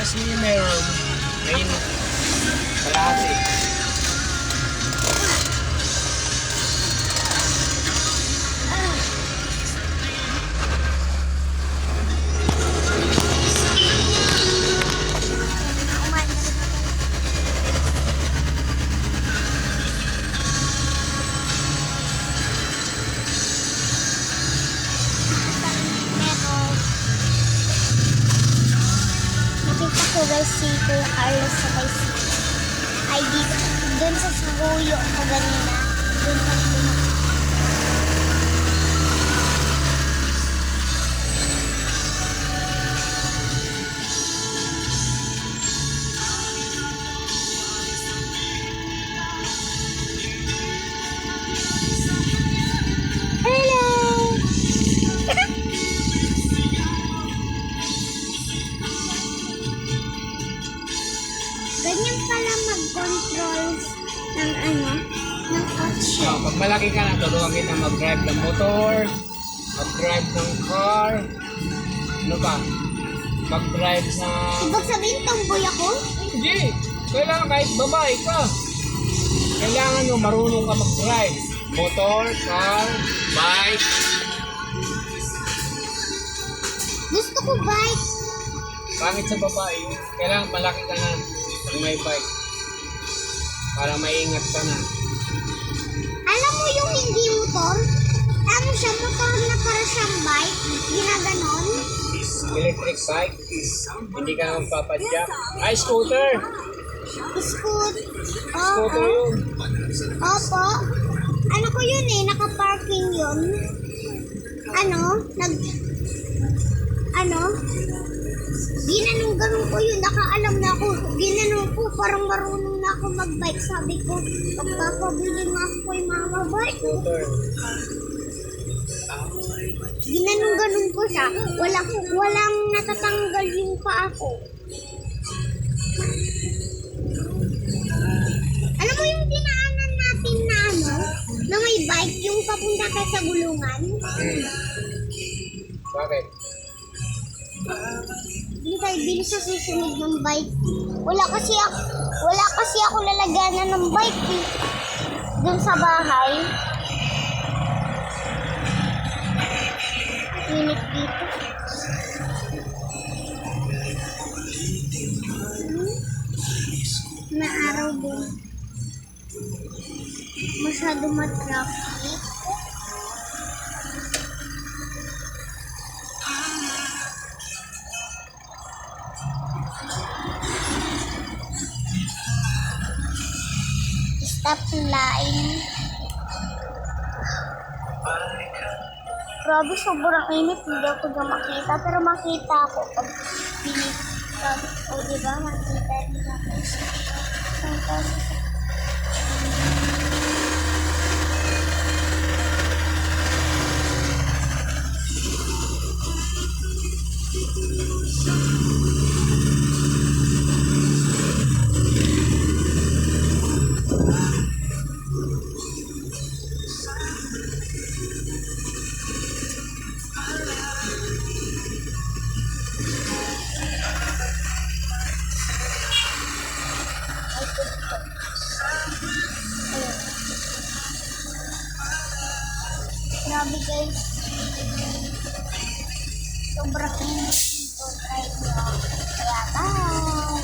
Kasi meron main kalahati. Nakita ko guys si Kuya Carlos sa guys. Ay dito, dun sa Subuyo ko ganina. Dun sa Subuyo. Ganyan pala mag-control ng ng kotse. Pag malaki ka na, tulungan kita mag-drive ng motor, mag-drive ng car, ano pa? Mag-drive sa... Ibig sabihin tomboy ako? Hindi! Kailangan kahit babae ka. Kailangan mo marunong ka mag-drive. Motor, car, bike. Gusto ko bike. Pangit sa babae, kailangan malaki ka na pag may bike. Para maingat ka na. Alam mo yung hindi motor? Ano siya, motor na para siyang bike? Ginaganon? Electric bike, hindi ka na magpapadyak. Ay, scooter! Scoot. Scooter yun. Opo. Ano ko yun eh, naka-parking yun. Ginanong ganun ko yun, nakaalam na ako. Ginanong ko, parang marunong na ako mag-bike. Sabi ko, pagpapabili nga ako kay mama bike. Scooter. Ginanong ganun ko siya. Walang natatanggal yung paa ko. Alam mo yung dinaanan natin na may bike, yung papunta ka sa gulungan? Bakit? Hindi tayo bili sa susunod ng bike. Wala kasi ako lalagyanan ng bike eh. Doon sa bahay. Init dito. Na araw din. Masyado matraffic. Stop line. Grabe, sobrang init. Hindi ako dyan makita. Pero makita ako pag pinit. O, diba? Makita din ako. Grabe guys. Sobrang init dito. Try nyo. Kaya bye.